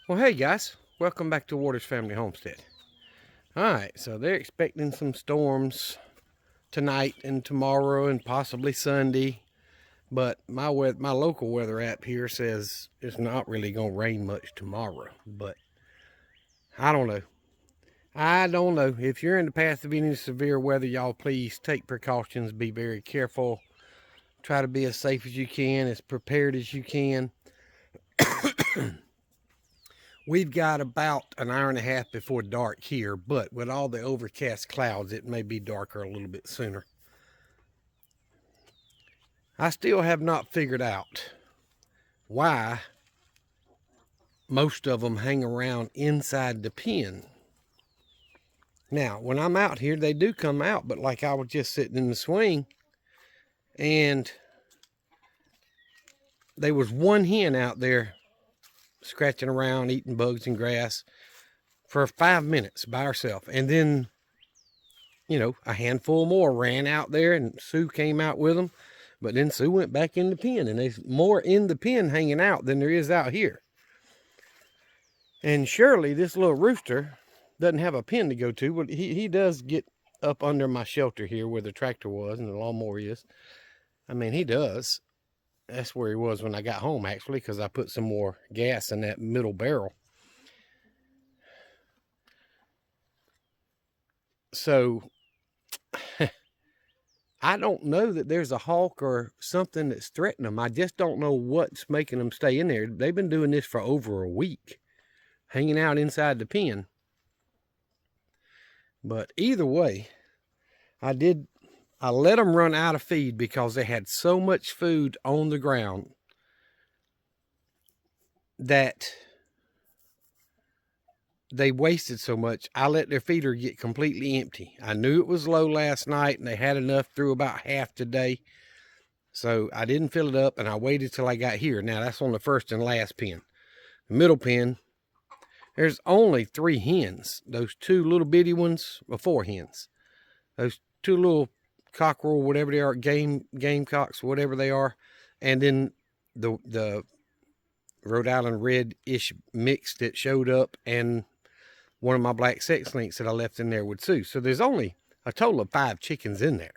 Well, hey guys, welcome back to Waters Family Homestead. Alright, so they're expecting some storms tonight and tomorrow and possibly Sunday. But my local weather app here says it's not really going to rain much tomorrow. But I don't know. I don't know. If you're in the path of any severe weather, y'all please take precautions. Be very careful. Try to be as safe as you can, as prepared as you can. We've got about an hour and a half before dark here, but with all the overcast clouds, it may be darker a little bit sooner. I still have not figured out why most of them hang around inside the pen. Now, when I'm out here, they do come out, but like I was just sitting in the swing, and there was one hen out there scratching around, eating bugs and grass for 5 minutes by herself. And then, a handful more ran out there, and Sue came out with them. But then Sue went back in the pen, and there's more in the pen hanging out than there is out here. And surely this little rooster doesn't have a pen to go to, but he does get up under my shelter here where the tractor was and the lawnmower is. I mean, he does. That's where he was when I got home, actually, because I put some more gas in that middle barrel. So I don't know that there's a hawk or something that's threatening them. I just don't know what's making them stay in there. They've been doing this for over a week, hanging out inside the pen. But either way, I let them run out of feed because they had so much food on the ground that they wasted so much. I let their feeder get completely empty. I knew it was low last night and they had enough through about half today. So I didn't fill it up and I waited till I got here. Now that's on the first and last pen. The middle pen, there's only 3 hens. Those 2 little bitty ones, well, 4 hens. Those 2 little cockerel, whatever they are, gamecocks, whatever they are. And then the Rhode Island red-ish mix that showed up, and one of my black sex links that I left in there with Sue. So there's only a total of 5 chickens in there.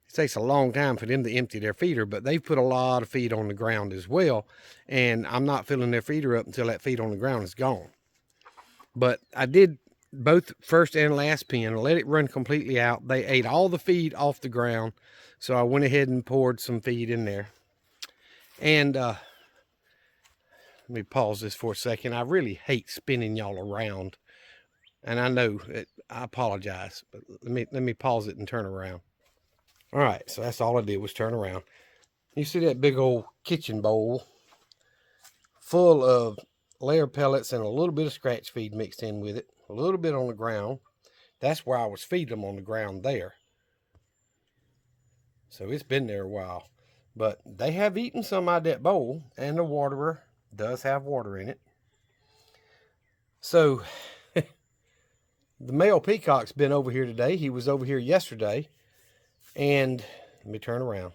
It takes a long time for them to empty their feeder, but they've put a lot of feed on the ground as well. And I'm not filling their feeder up until that feed on the ground is gone. But I did both first and last pen, let it run completely out. They ate all the feed off the ground. So I went ahead and poured some feed in there. And let me pause this for a second. I really hate spinning y'all around. And I know I apologize, but let me pause it and turn around. All right, so that's all I did was turn around. You see that big old kitchen bowl full of layer pellets and a little bit of scratch feed mixed in with it, a little bit on the ground. That's where I was feeding them, on the ground there. So it's been there a while. But they have eaten some out of that bowl, and the waterer does have water in it. So the male peacock's been over here today. He was over here yesterday. And let me turn around.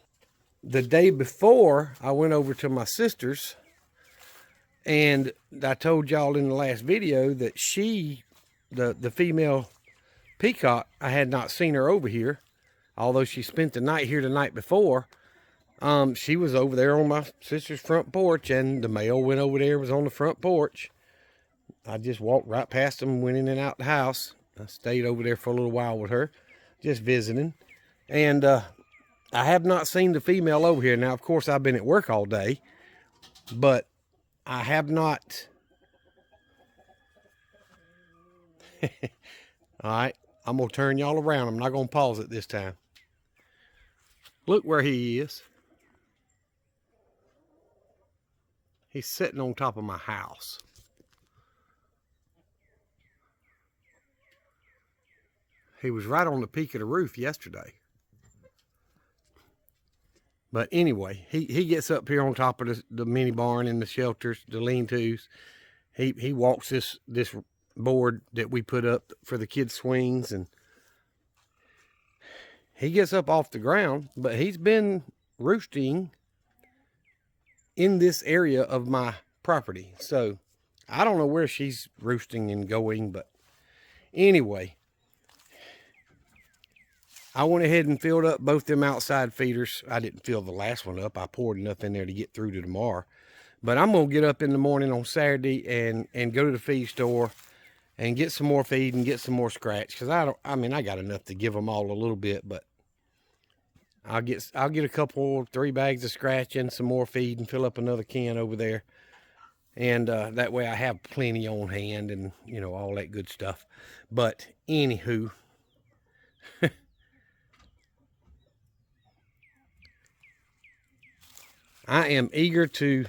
The day before, I went over to my sister's, and I told y'all in the last video that the female peacock, I had not seen her over here, although she spent the night here the night before. She was over there on my sister's front porch, and the male went over there, was on the front porch. I just walked right past them, went in and out the house. I stayed over there for a little while with her, just visiting. And I have not seen the female over here. Now, of course, I've been at work all day, but I have not. All right, I'm going to turn y'all around. I'm not going to pause it this time. Look where he is. He's sitting on top of my house. He was right on the peak of the roof yesterday. But anyway, he gets up here on top of the mini barn and the shelters, the lean-tos. He walks this board that we put up for the kids' swings, and he gets up off the ground, but he's been roosting in this area of my property. So I don't know where she's roosting and going, but anyway, I went ahead and filled up both them outside feeders. I didn't fill the last one up. I poured enough in there to get through to tomorrow. But I'm going to get up in the morning on Saturday and go to the feed store and get some more feed and get some more scratch. Because I mean, I got enough to give them all a little bit, but I'll get a couple, 3 bags of scratch and some more feed and fill up another can over there. And that way I have plenty on hand and, you know, all that good stuff. But anywho, I am eager to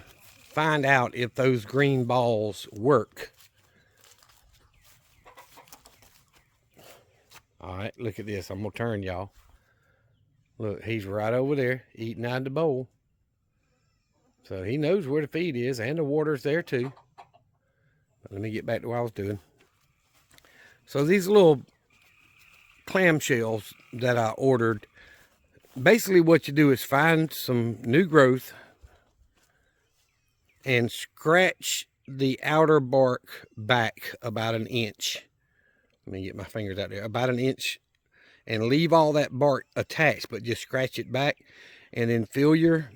find out if those green balls work. All right, look at this. I'm going to turn y'all. Look, he's right over there eating out of the bowl. So he knows where the feed is and the water's there too. But let me get back to what I was doing. So these little clamshells that I ordered, basically what you do is find some new growth and scratch the outer bark back about an inch. Let me get my fingers out there. About an inch. And leave all that bark attached, but just scratch it back. And then fill your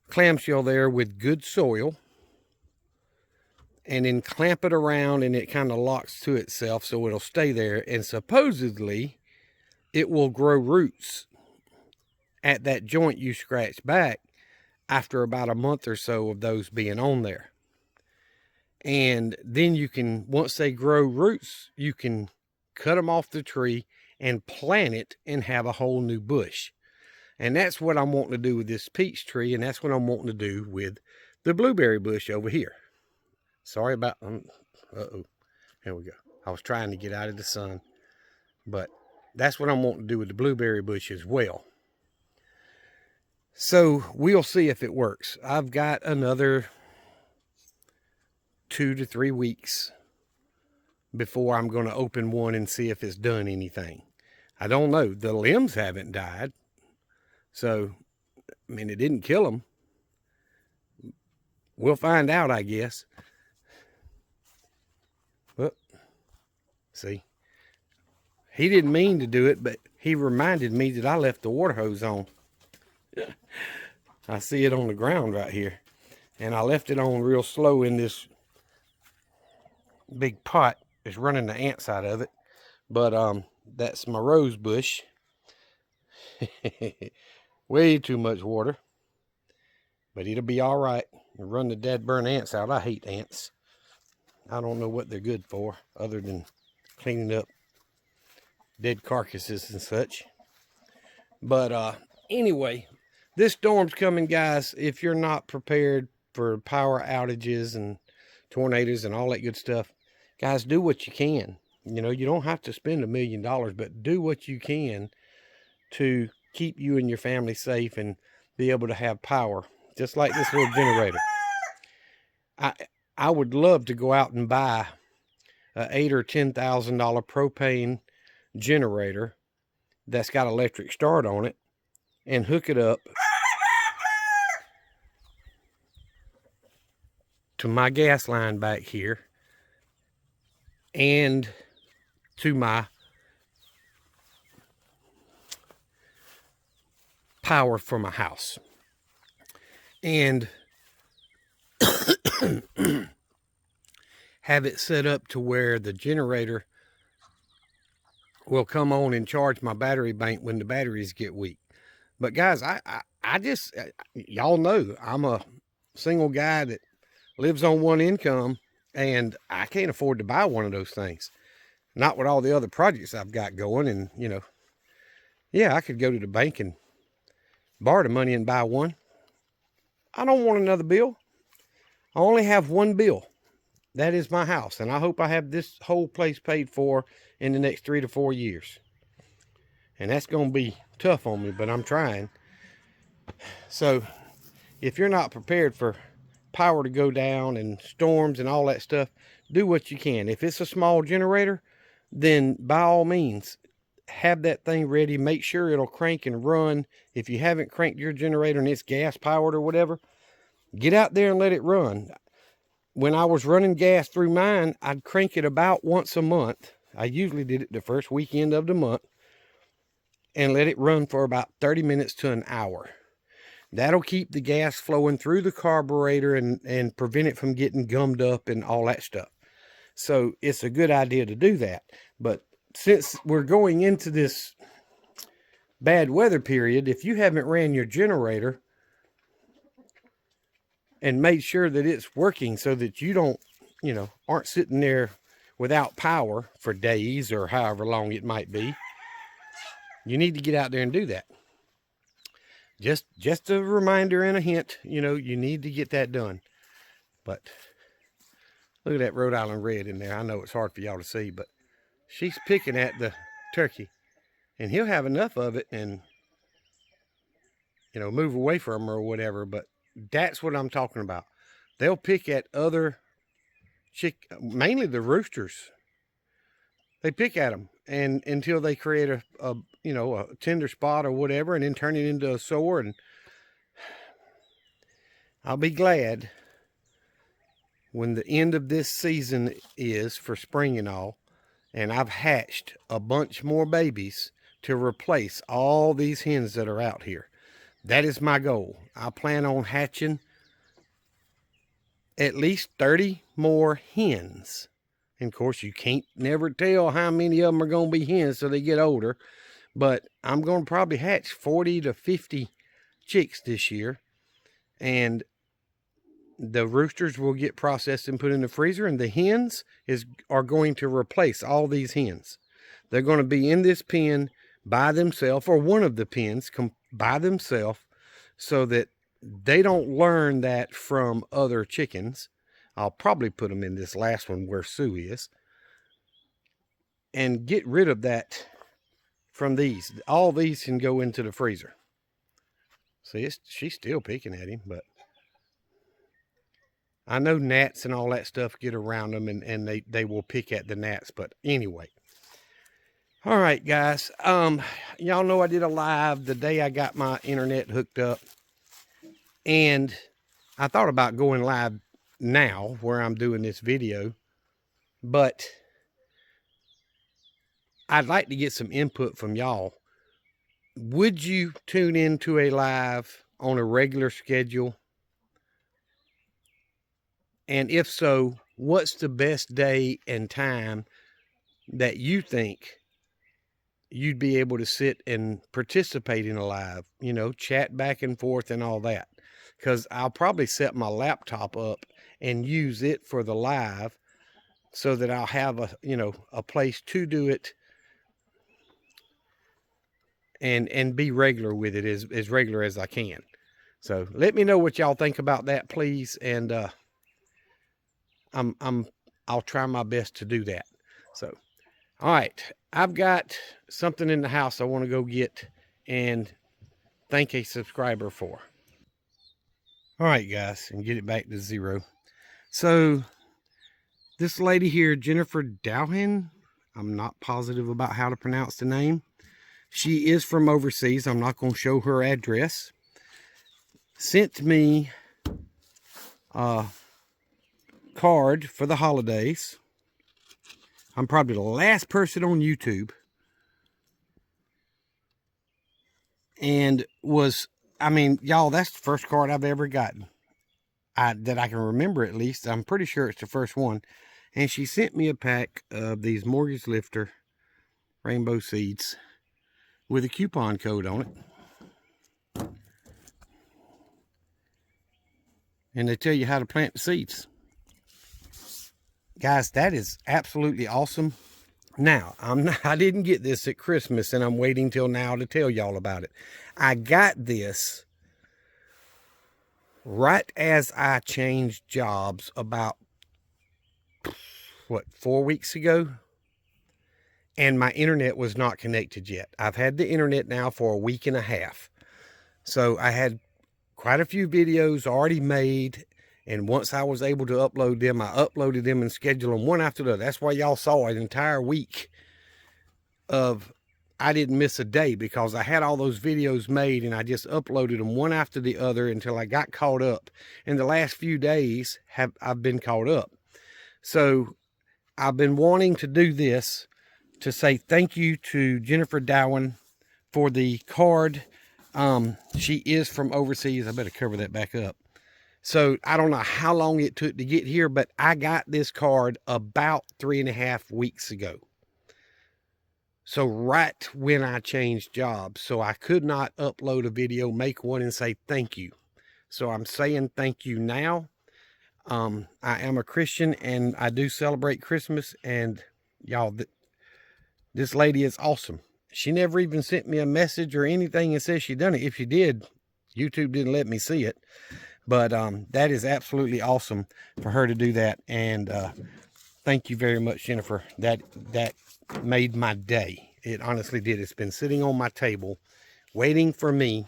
clamshell there with good soil. And then clamp it around and it kind of locks to itself so it'll stay there. And supposedly it will grow roots at that joint you scratch back after about a month or so of those being on there. And then you can, once they grow roots, you can cut them off the tree and plant it and have a whole new bush. And that's what I'm wanting to do with this peach tree, and that's what I'm wanting to do with the blueberry bush over here. Sorry about, uh-oh, here we go. I was trying to get out of the sun, but that's what I'm wanting to do with the blueberry bush as well. So we'll see if it works. I've got another 2 to 3 weeks before I'm going to open one and see if it's done anything. I don't know. The limbs haven't died. So, I mean, it didn't kill them. We'll find out, I guess. Well, see. He didn't mean to do it, but he reminded me that I left the water hose on. I see it on the ground right here. And I left it on real slow in this big pot. It's running the ants out of it. But that's my rose bush. Way too much water. But it'll be all right. Run the dead burn ants out. I hate ants. I don't know what they're good for other than cleaning up dead carcasses and such. But anyway, this storm's coming, guys. If you're not prepared for power outages and tornadoes and all that good stuff, guys, do what you can. You know, you don't have to spend $1 million, but do what you can to keep you and your family safe and be able to have power, just like this little generator. I would love to go out and buy a $8,000 or $10,000 propane generator that's got electric start on it and hook it up to my gas line back here and to my power for my house. And have it set up to where the generator will come on and charge my battery bank when the batteries get weak. But guys, I just, y'all know I'm a single guy that lives on one income, and I can't afford to buy one of those things. Not with all the other projects I've got going. And, you know, yeah, I could go to the bank and borrow the money and buy one. I don't want another bill. I only have one bill. That is my house. And I hope I have this whole place paid for in the next 3 to 4 years. And that's going to be tough on me, but I'm trying. So if you're not prepared for power to go down and storms and all that stuff, do what you can. If it's a small generator, then by all means, have that thing ready. Make sure it'll crank and run. If you haven't cranked your generator and it's gas powered or whatever, get out there and let it run. when I was running gas through mine, I'd crank it about once a month. I usually did it the first weekend of the month and let it run for about 30 minutes to an hour. That'll keep the gas flowing through the carburetor and prevent it from getting gummed up and all that stuff. So it's a good idea to do that. But since we're going into this bad weather period, if you haven't ran your generator and made sure that it's working so that you don't, aren't sitting there without power for days or however long it might be, you need to get out there and do that. Just a reminder and a hint, you need to get that done. But look at that Rhode Island Red in there. I know it's hard for y'all to see, but she's picking at the turkey, and he'll have enough of it and, move away from her or whatever. But that's what I'm talking about. They'll pick at other mainly the roosters. They pick at them and until they create a tender spot or whatever, and then turn it into a sore. And I'll be glad when the end of this season is for spring and all, and I've hatched a bunch more babies to replace all these hens that are out here. That is my goal. I plan on hatching at least 30 more hens. And of course, you can't never tell how many of them are going to be hens till they get older. But I'm going to probably hatch 40 to 50 chicks this year. And the roosters will get processed and put in the freezer. And the hens are going to replace all these hens. They're going to be in this pen by themselves, or one of the pens by themselves, so that they don't learn that from other chickens. I'll probably put them in this last one where Sue is, and get rid of that from these. All these can go into the freezer. See, she's still picking at him, but I know gnats and all that stuff get around them, and they will pick at the gnats. But anyway, all right, guys. Y'all know I did a live the day I got my internet hooked up, and I thought about going live now where I'm doing this video, but I'd like to get some input from y'all. Would you tune into a live on a regular schedule? And if so, what's the best day and time that you think you'd be able to sit and participate in a live, chat back and forth and all that? Because I'll probably set my laptop up and use it for the live so that I'll have a place to do it and be regular with it, as regular as I can. So let me know what y'all think about that, please. And I'll try my best to do that. So, all right, I've got something in the house I want to go get and thank a subscriber for. All right, guys, and get it back to 0. So this lady here, Jennifer Dowhan, I'm not positive about how to pronounce the name. She is from overseas. I'm not going to show her address. Sent me a card for the holidays. I'm probably the last person on YouTube. And y'all, that's the first card I've ever gotten. That I can remember, at least. I'm pretty sure it's the first one. And she sent me a pack of these Mortgage Lifter rainbow seeds with a coupon code on it. And they tell you how to plant the seeds. Guys, that is absolutely awesome. Now, I didn't get this at Christmas, and I'm waiting till now to tell y'all about it. I got this right as I changed jobs about, 4 weeks ago? And my internet was not connected yet. I've had the internet now for a week and a half. So I had quite a few videos already made. And once I was able to upload them, I uploaded them and scheduled them one after the other. That's why y'all saw an entire week of I didn't miss a day because I had all those videos made and I just uploaded them one after the other until I got caught up. In the last few days, I've been caught up. So I've been wanting to do this to say thank you to Jennifer Dowen for the card. She is from overseas. I better cover that back up. So I don't know how long it took to get here, but I got this card about 3.5 weeks ago. So right when I changed jobs, so I could not upload a video, make one and say thank you. So I'm saying thank you now. I am a Christian and I do celebrate Christmas, and y'all, this lady is awesome. She never even sent me a message or anything and says she done it. If she did, YouTube didn't let me see it. But that is absolutely awesome for her to do that. And thank you very much, Jennifer. That made my day. It honestly did. It's been sitting on my table waiting for me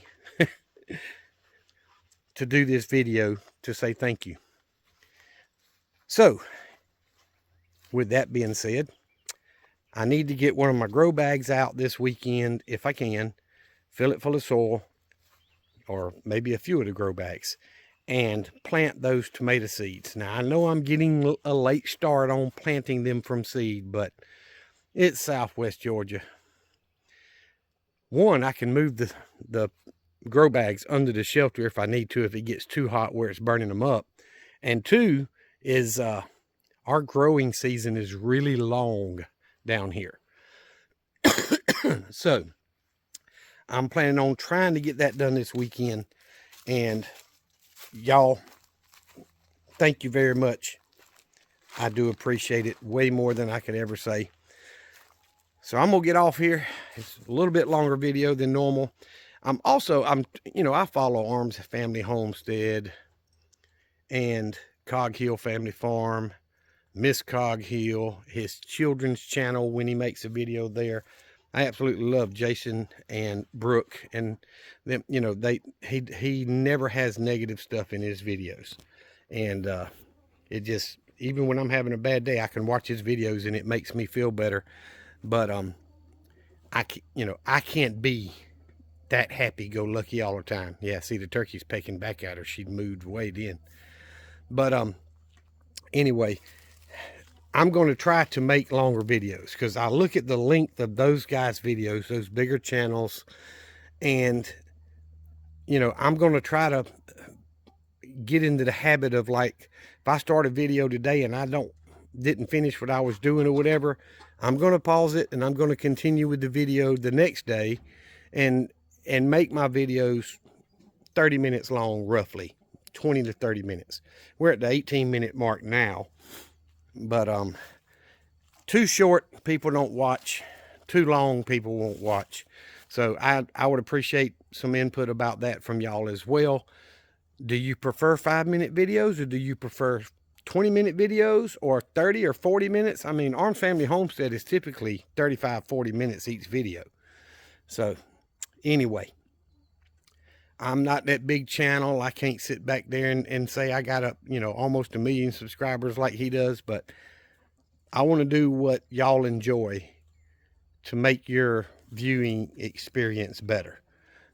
to do this video to say thank you. So with that being said, I need to get one of my grow bags out this weekend if I can, fill it full of soil, or maybe a few of the grow bags, and plant those tomato seeds. Now I know I'm getting a late start on planting them from seed, but it's Southwest Georgia. One, I can move the grow bags under the shelter if I need to, if it gets too hot where it's burning them up. And two is our growing season is really long down here. So I'm planning on trying to get that done this weekend. And y'all, thank you very much. I do appreciate it way more than I could ever say. So I'm gonna get off here. It's a little bit longer video than normal. I follow Arms Family Homestead and Cog Hill Family Farm, Miss Cog Hill, his children's channel when he makes a video there. I absolutely love Jason and Brooke, and them, he never has negative stuff in his videos. And it just, even when I'm having a bad day, I can watch his videos and it makes me feel better. But I can't be that happy-go-lucky all the time. Yeah, see, the turkey's pecking back at her. She moved way in. But anyway, I'm going to try to make longer videos because I look at the length of those guys' videos, those bigger channels, and I'm going to try to get into the habit of, like, if I start a video today and I didn't finish what I was doing or whatever, I'm going to pause it and I'm going to continue with the video the next day and make my videos 30 minutes long, roughly 20 to 30 minutes. We're at the 18-minute mark now, but too short, people don't watch. Too long, people won't watch. So I would appreciate some input about that from y'all as well. Do you prefer 5-minute videos, or do you prefer 20-minute videos, or 30 or 40 minutes? I mean, Arms Family Homestead is typically 35-40 minutes each video. So anyway, I'm not that big channel. I can't sit back there and say I got almost 1 million subscribers like he does, but I want to do what y'all enjoy to make your viewing experience better.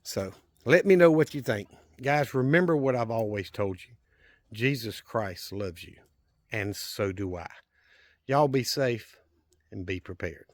So let me know what you think. Guys, remember what I've always told you. Jesus Christ loves you, and so do I. Y'all be safe and be prepared.